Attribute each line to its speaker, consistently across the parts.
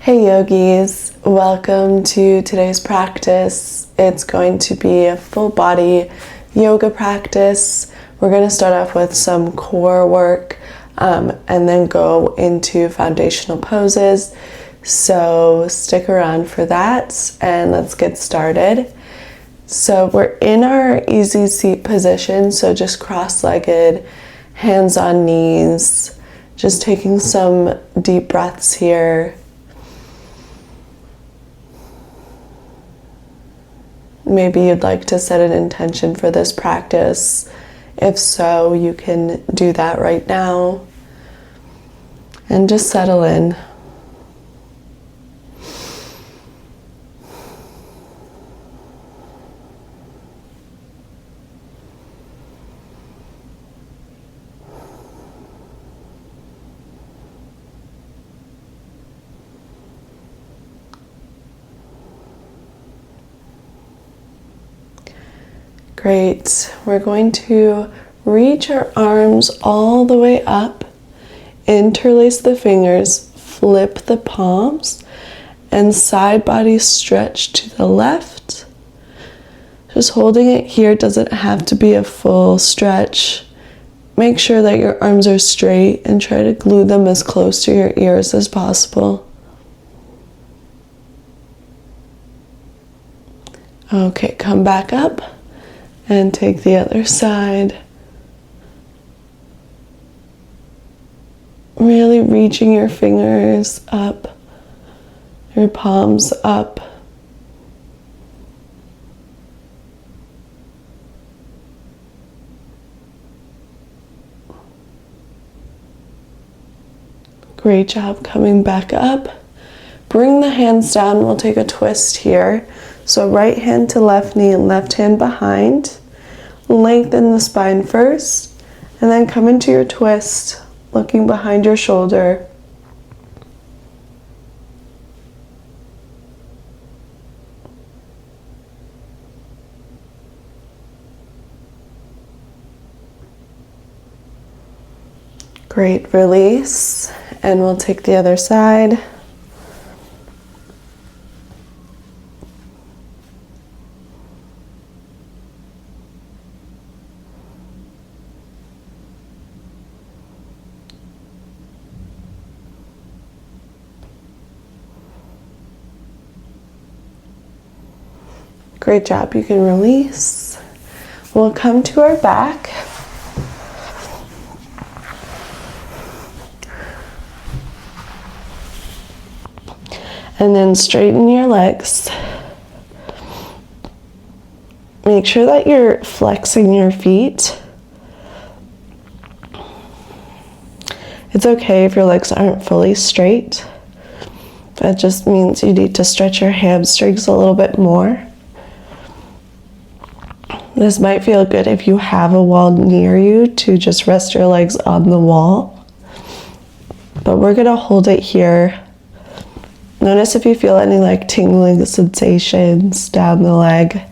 Speaker 1: Hey yogis, welcome to today's practice. It's going to be a full body yoga practice. We're going to start off with some core work and then go into foundational poses. So stick around for that and let's get started. So we're in our easy seat position, so just cross-legged, hands on knees, just taking some deep breaths here. Maybe you'd like to set an intention for this practice. If so, you can do that right now. And just settle in. Great. We're going to reach our arms all the way up, interlace the fingers, flip the palms, and side body stretch to the left. Just holding it here, doesn't have to be a full stretch. Make sure that your arms are straight and try to glue them as close to your ears as possible. Okay, come back up. And take the other side. Really reaching your fingers up, your palms up. Great job coming back up. Bring the hands down. We'll take a twist here. So right hand to left knee and left hand behind. Lengthen the spine first and then come into your twist, looking behind your shoulder. Great, release, and we'll take the other side. Great job, you can release. We'll come to our back. And then straighten your legs. Make sure that you're flexing your feet. It's okay if your legs aren't fully straight. That just means you need to stretch your hamstrings a little bit more. This might feel good if you have a wall near you to just rest your legs on the wall. But we're gonna hold it here. Notice if you feel any tingling sensations down the leg.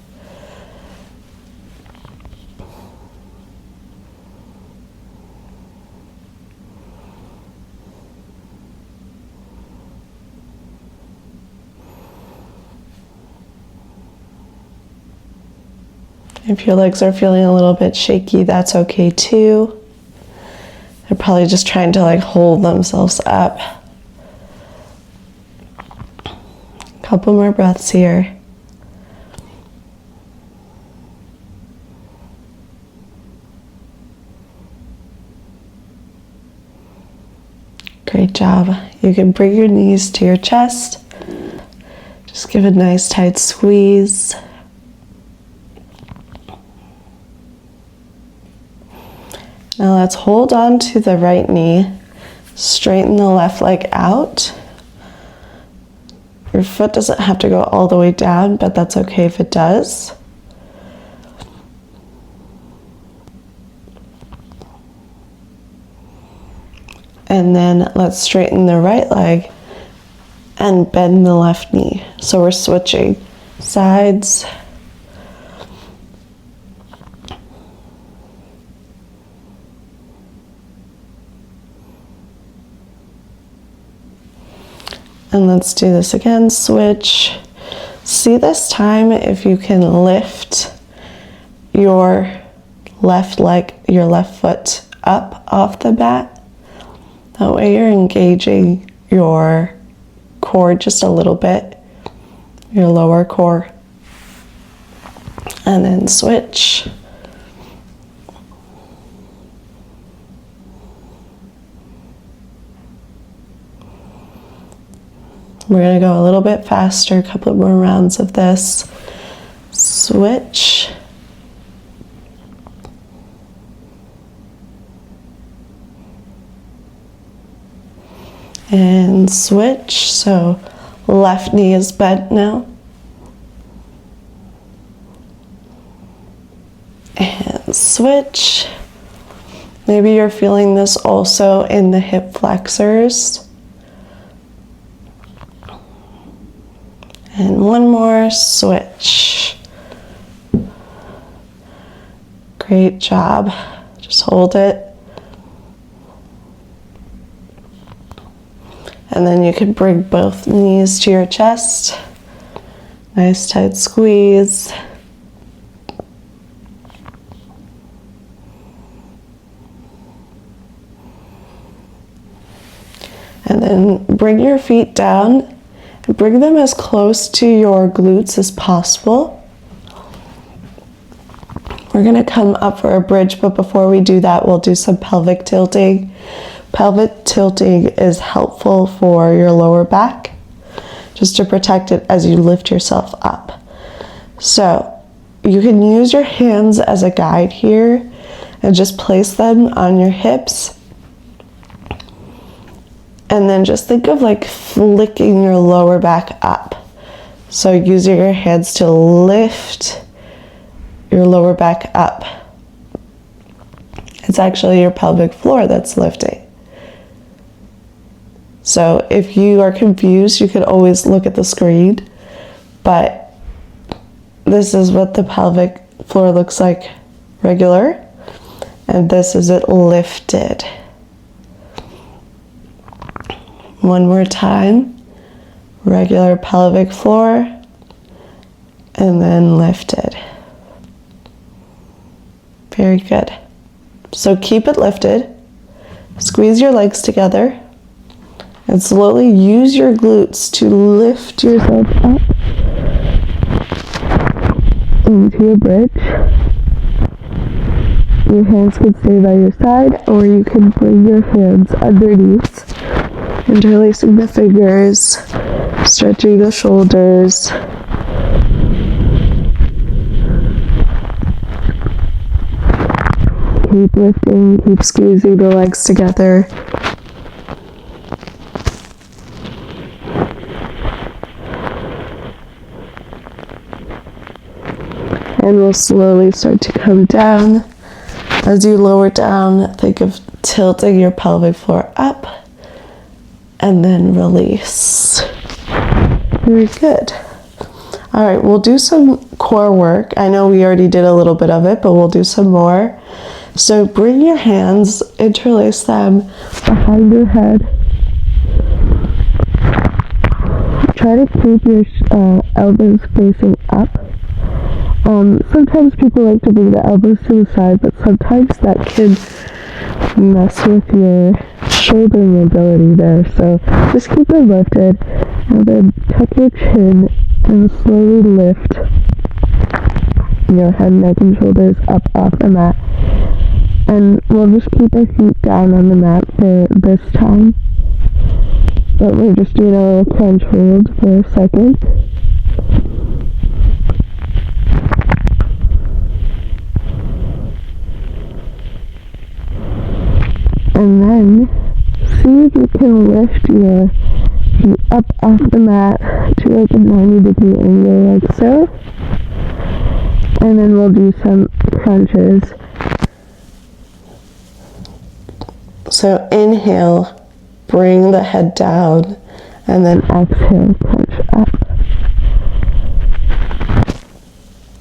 Speaker 1: If your legs are feeling a little bit shaky, that's okay too. They're probably just trying to hold themselves up. Couple more breaths here. Great job. You can bring your knees to your chest. Just give a nice tight squeeze. Now let's hold on to the right knee, straighten the left leg out. Your foot doesn't have to go all the way down, but that's okay if it does. And then let's straighten the right leg and bend the left knee. So we're switching sides. And let's do this again, switch. See this time if you can lift your left leg, your left foot up off the mat. That way you're engaging your core just a little bit, your lower core. And then switch. We're going to go a little bit faster, a couple of more rounds of this. Switch. And switch. So left knee is bent now. And switch. Maybe you're feeling this also in the hip flexors. And one more, switch. Great job. Just hold it. And then you can bring both knees to your chest. Nice tight squeeze. And then bring your feet down. Bring them as close to your glutes as possible. We're going to come up for a bridge, but before we do that, we'll do some pelvic tilting. Pelvic tilting is helpful for your lower back, just to protect it as you lift yourself up. So you can use your hands as a guide here and just place them on your hips. And then just think of like flicking your lower back up. So using your hands to lift your lower back up. It's actually your pelvic floor that's lifting. So if you are confused, you could always look at the screen. But this is what the pelvic floor looks like regular. And this is it lifted. One more time, regular pelvic floor, and then lifted. Very good. So keep it lifted, squeeze your legs together, and slowly use your glutes to lift yourself up into a bridge. Your hands can stay by your side, or you can bring your hands underneath. Interlacing the fingers, stretching the shoulders. Keep lifting, keep squeezing the legs together. And we'll slowly start to come down. As you lower down, think of tilting your pelvic floor up. And then release. Very good. All right, we'll do some core work. I know we already did a little bit of it, but we'll do some more. So bring your hands, interlace them behind your head. Try to keep your elbows facing up. Sometimes people like to bring the elbows to the side, but sometimes that can mess with your shoulder mobility there. So just keep it lifted and then tuck your chin and slowly lift your head, neck, and shoulders up off the mat. And we'll just keep our feet down on the mat for this time. But we're just doing a little crunch hold for a second. And then see if you can lift your feet up off the mat to like a 90-degree angle like so. And then we'll do some crunches. So inhale, bring the head down, and then exhale, crunch up.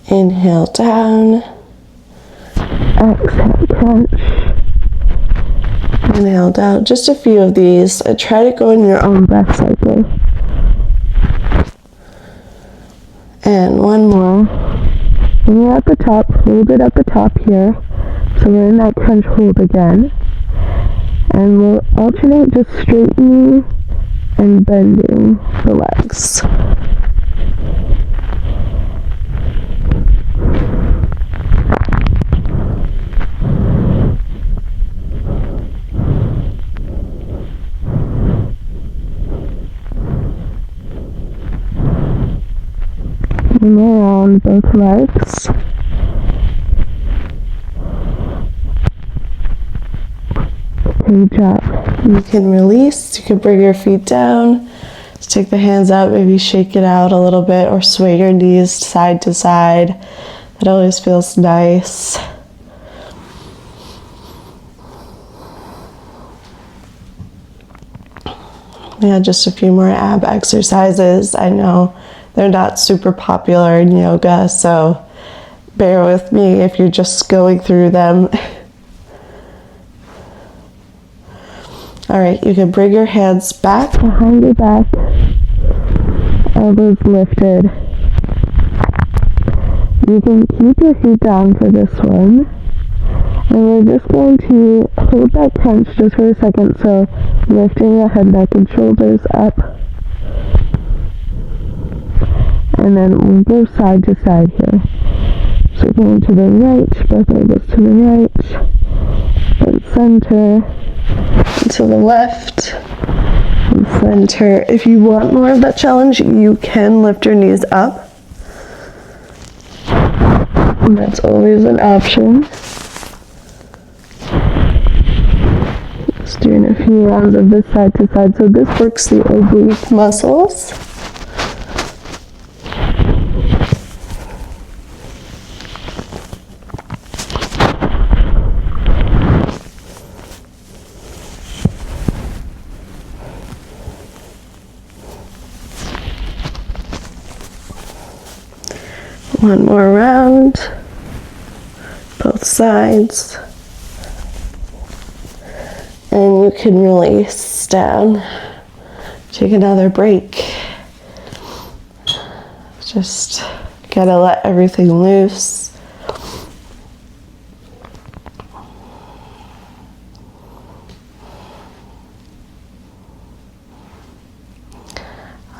Speaker 1: Inhale down, exhale, crunch. Inhale down. Just a few of these. Try to go in your own breath cycle. And one more. When you're at the top, hold it at the top here. So we're in that crunch hold again. And we'll alternate just straightening and bending the legs. And around both legs. Good job. You can release, you can bring your feet down, just take the hands out, maybe shake it out a little bit or sway your knees side to side. That always feels nice. Yeah, just a few more ab exercises. I know they're not super popular in yoga, so bear with me if you're just going through them. All right, you can bring your hands back behind your back, elbows lifted. You can keep your feet down for this one. And we're just going to hold that crunch just for a second, so lifting the head, neck, and shoulders up. And then we'll go side to side here. So going to the right, both elbows to the right, and center, and to the left, and center. If you want more of that challenge, you can lift your knees up. And that's always an option. Just doing a few rounds of this side to side. So this works the oblique muscles. One more round, both sides. And you can release down. Take another break. Just gotta let everything loose.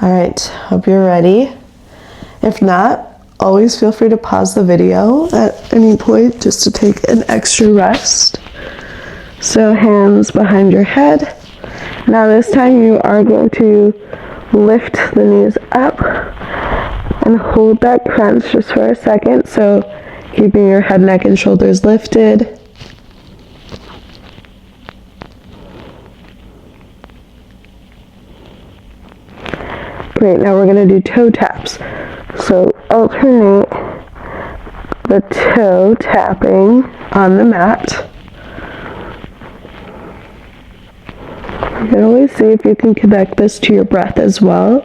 Speaker 1: All right, hope you're ready. If not, always feel free to pause the video at any point just to take an extra rest. So hands behind your head. Now this time you are going to lift the knees up and hold that crunch just for a second. So keeping your head, neck, and shoulders lifted. Great, now we're going to do toe taps. So alternate the toe tapping on the mat. You can always see if you can connect this to your breath as well.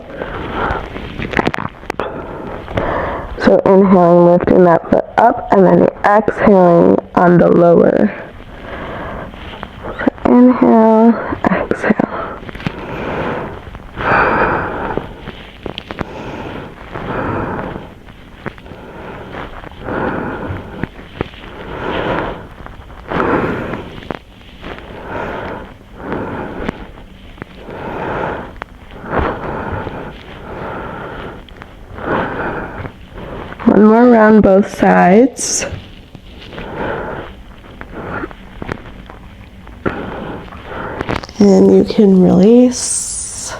Speaker 1: So inhaling, lifting that foot up, and then exhaling on the lower. So inhale, exhale. One more round both sides. And you can release.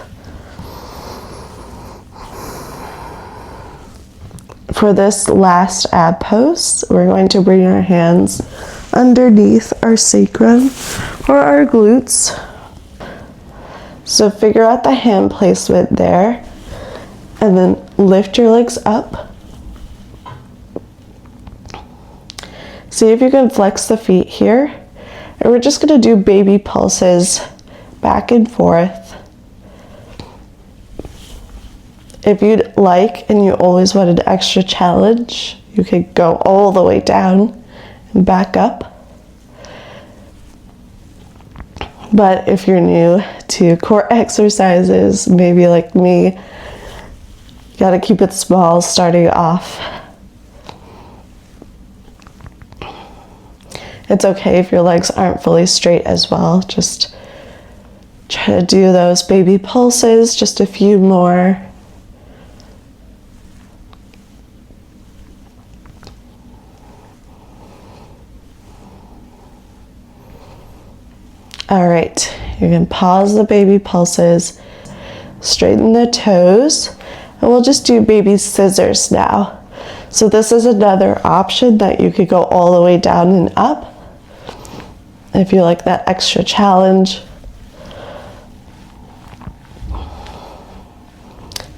Speaker 1: For this last ab pose, we're going to bring our hands underneath our sacrum or our glutes. So figure out the hand placement there, and then lift your legs up. See if you can flex the feet here. And we're just going to do baby pulses back and forth. If you'd like and you always wanted an extra challenge, you could go all the way down and back up. But if you're new to core exercises, maybe like me, Got to keep it small starting off. It's okay if your legs aren't fully straight as well. Just try to do those baby pulses, just a few more. All right, you're gonna pause the baby pulses, straighten the toes, and we'll just do baby scissors now. So this is another option that you could go all the way down and up if you like that extra challenge.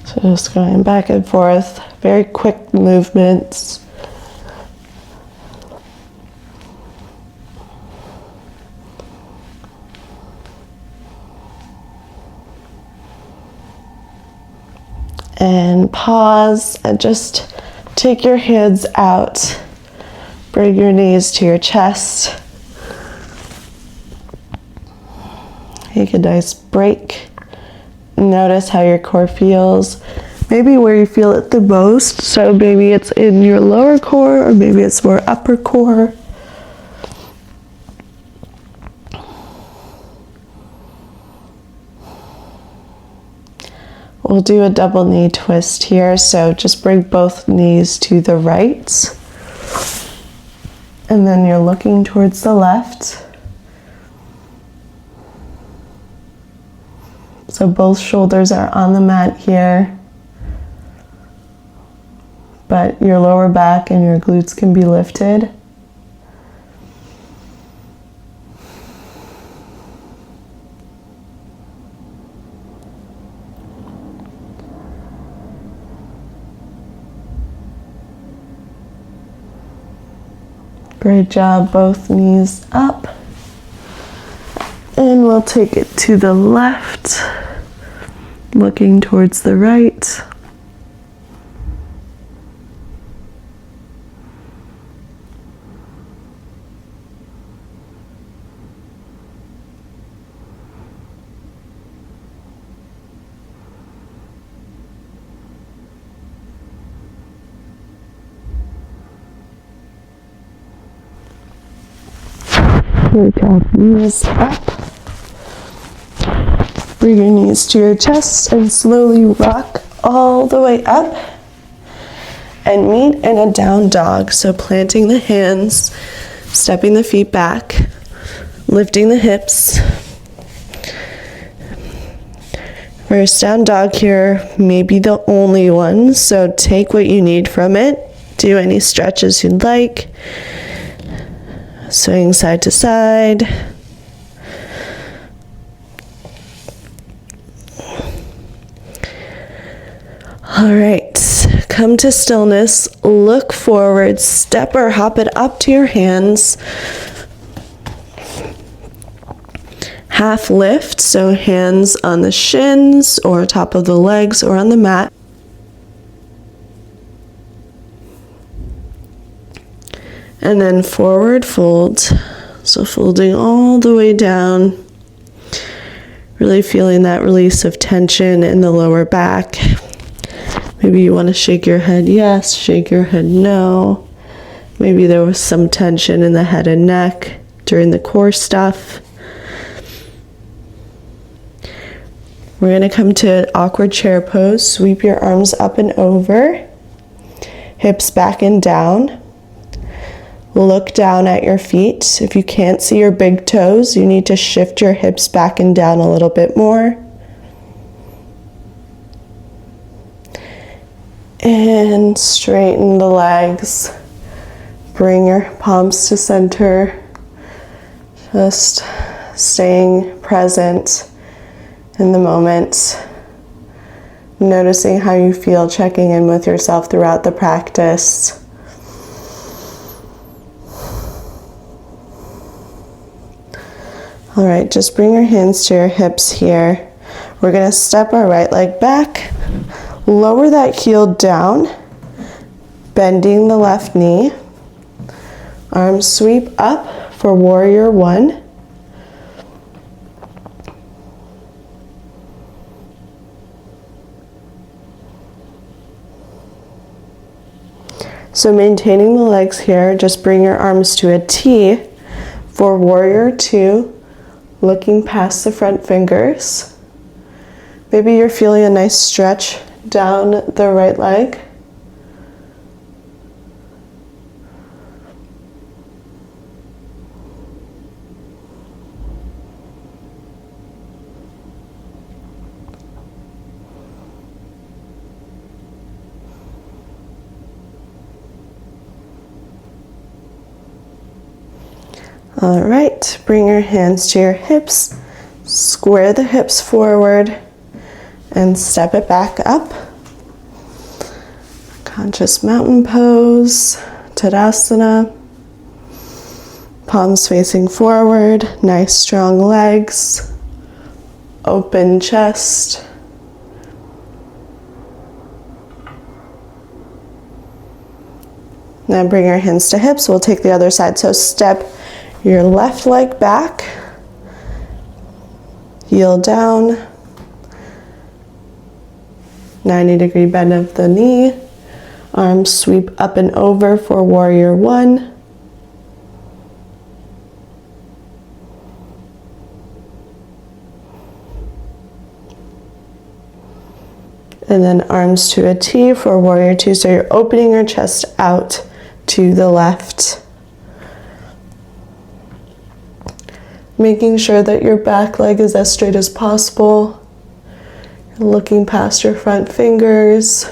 Speaker 1: So just going back and forth, very quick movements. And pause and just take your hands out. Bring your knees to your chest. Take a nice break. Notice how your core feels. Maybe where you feel it the most. So maybe it's in your lower core or maybe it's more upper core. We'll do a double knee twist here, so just bring both knees to the right. And then you're looking towards the left. So both shoulders are on the mat here. But your lower back and your glutes can be lifted. Great job, both knees up. And we'll take it to the left, looking towards the right. Good job, knees up. Bring your knees to your chest and slowly rock all the way up and meet in a down dog. So planting the hands, stepping the feet back, lifting the hips. First down dog here may be the only one, so take what you need from it. Do any stretches you'd like. Swing side to side. All right, come to stillness, look forward, step or hop it up to your hands. Half lift, so hands on the shins or top of the legs or on the mat. And then forward fold, so folding all the way down, really feeling that release of tension in the lower back. Maybe you want to shake your head yes, shake your head no. Maybe there was some tension in the head and neck during the core stuff. We're going to come to awkward chair pose. Sweep your arms up and over, hips back and down. Look down at your feet. If you can't see your big toes, you need to shift your hips back and down a little bit more. And straighten the legs. Bring your palms to center. Just staying present in the moment. Noticing how you feel, checking in with yourself throughout the practice. All right, just bring your hands to your hips here. We're gonna step our right leg back, lower that heel down, bending the left knee. Arms sweep up for warrior one. So maintaining the legs here, just bring your arms to a T for warrior two, looking past the front fingers. Maybe you're feeling a nice stretch down the right leg. All right, bring your hands to your hips, square the hips forward, and step it back up. Conscious mountain pose, Tadasana. Palms facing forward, nice strong legs, open chest. Now bring your hands to hips, we'll take the other side. So step your left leg back, heel down, 90-degree bend of the knee, arms sweep up and over for warrior one. And then arms to a T for warrior two, so you're opening your chest out to the left. Making sure that your back leg is as straight as possible. You're looking past your front fingers.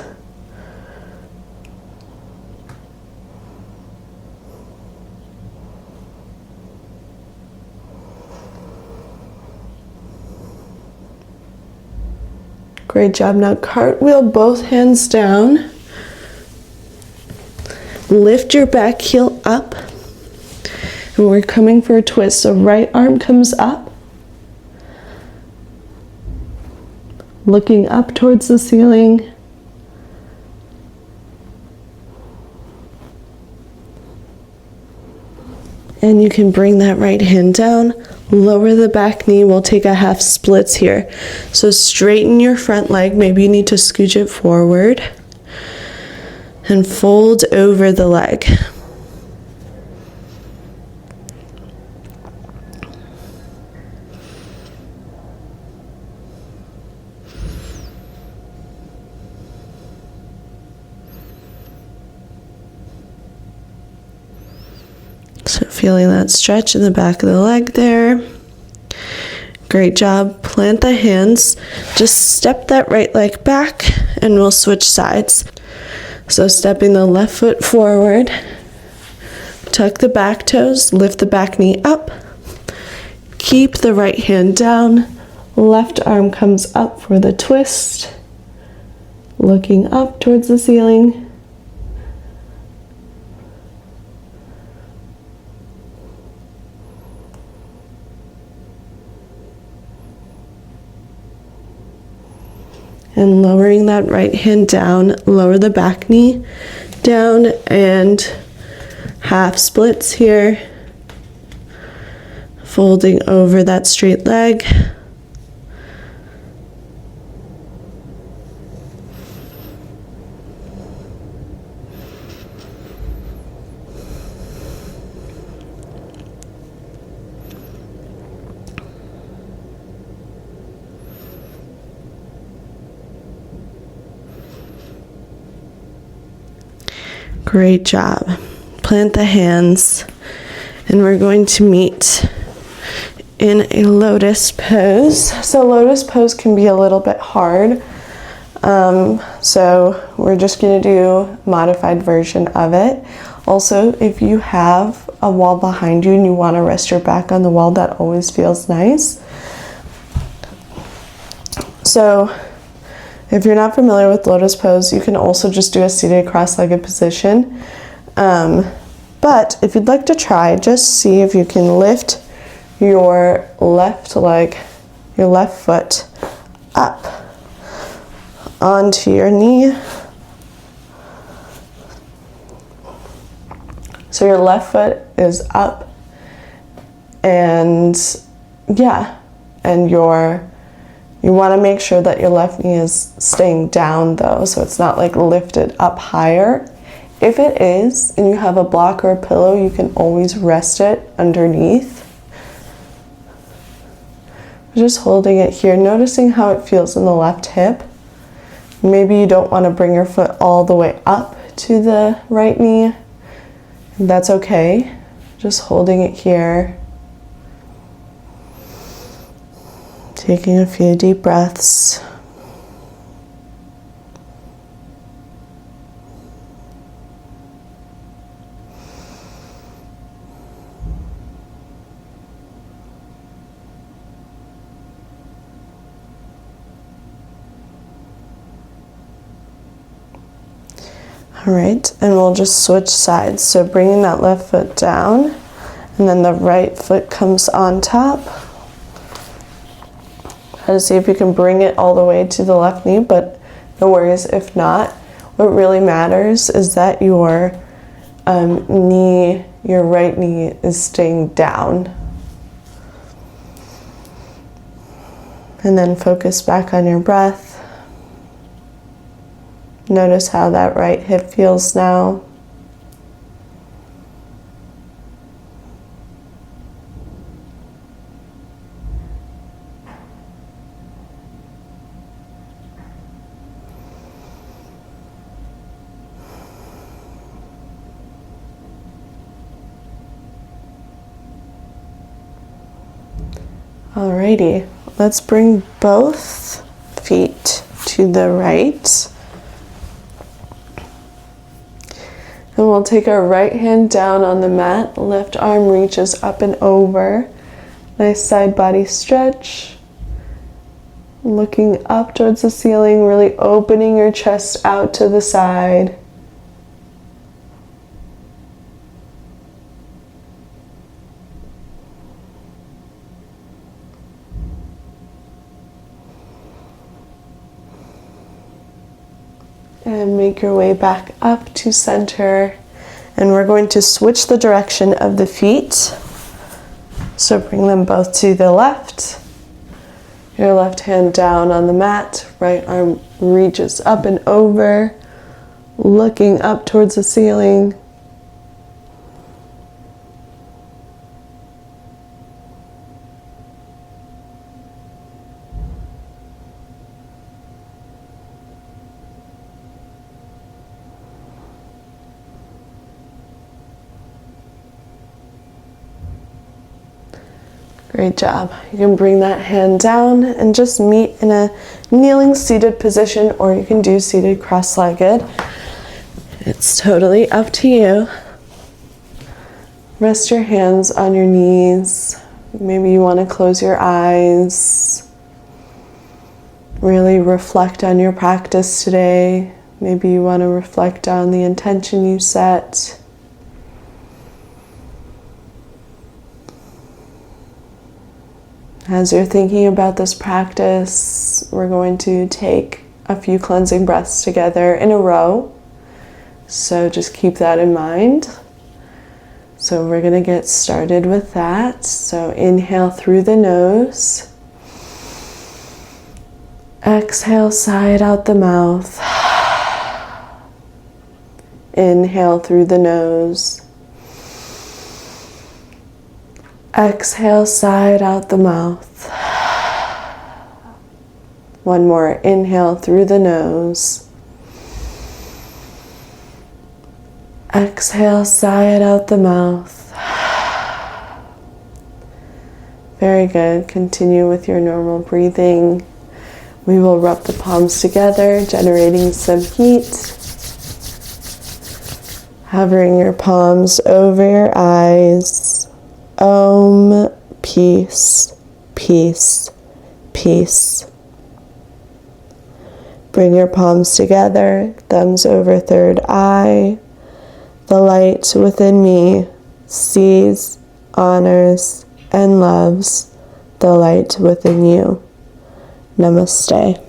Speaker 1: Great job. Now cartwheel both hands down. Lift your back heel up. And we're coming for a twist. So right arm comes up. Looking up towards the ceiling. And you can bring that right hand down. Lower the back knee. We'll take a half splits here. So straighten your front leg. Maybe you need to scooch it forward. And fold over the leg. So feeling that stretch in the back of the leg there. Great job. Plant the hands. Just step that right leg back and we'll switch sides. So stepping the left foot forward. Tuck the back toes. Lift the back knee up. Keep the right hand down. Left arm comes up for the twist. Looking up towards the ceiling. And lowering that right hand down, lower the back knee down and half splits here. Folding over that straight leg. Great job. Plant the hands and we're going to meet in a lotus pose. So lotus pose can be a little bit hard. So we're just going to do a modified version of it. Also, if you have a wall behind you and you want to rest your back on the wall, that always feels nice. So if you're not familiar with lotus pose, you can also just do a seated cross-legged position. But if you'd like to try, just see if you can lift your left leg, your left foot up onto your knee. So your left foot is up and and you want to make sure that your left knee is staying down though, so it's not like lifted up higher If it is, and you have a block or a pillow, you can always rest it underneath. Just holding it here, noticing how it feels in the left hip. Maybe you don't want to bring your foot all the way up to the right knee. That's okay. Just holding it here. Taking a few deep breaths. All right, and we'll just switch sides. So bringing that left foot down, and then the right foot comes on top. Try to see if you can bring it all the way to the left knee, but no worries if not. What really matters is that your knee, your right knee, is staying down. And then focus back on your breath. Notice how that right hip feels now. Alrighty, let's bring both feet to the right. And we'll take our right hand down on the mat, left arm reaches up and over. Nice side body stretch. Looking up towards the ceiling, really opening your chest out to the side. And make your way back up to center. And we're going to switch the direction of the feet. So bring them both to the left. Your left hand down on the mat. Right arm reaches up and over. Looking up towards the ceiling. Great job. You can bring that hand down and just meet in a kneeling seated position, or you can do seated cross-legged. It's totally up to you. Rest your hands on your knees. Maybe you want to close your eyes. Really reflect on your practice today. Maybe you want to reflect on the intention you set. As you're thinking about this practice, we're going to take a few cleansing breaths together in a row. So just keep that in mind. So we're going to get started with that. So inhale through the nose. Exhale, sigh it out the mouth. Inhale through the nose. Exhale, sigh it out the mouth. One more. Inhale through the nose. Exhale, sigh it out the mouth. Very good. Continue with your normal breathing. We will rub the palms together, generating some heat. Hovering your palms over your eyes. Om, peace, peace, peace. Bring your palms together, thumbs over third eye. The light within me sees, honors, and loves the light within you. Namaste.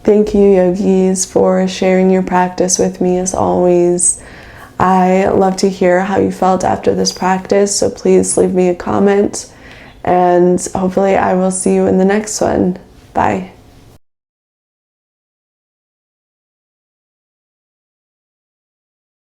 Speaker 1: Thank you, yogis, for sharing your practice with me as always. I love to hear how you felt after this practice, so please leave me a comment, and hopefully I will see you in the next one. Bye.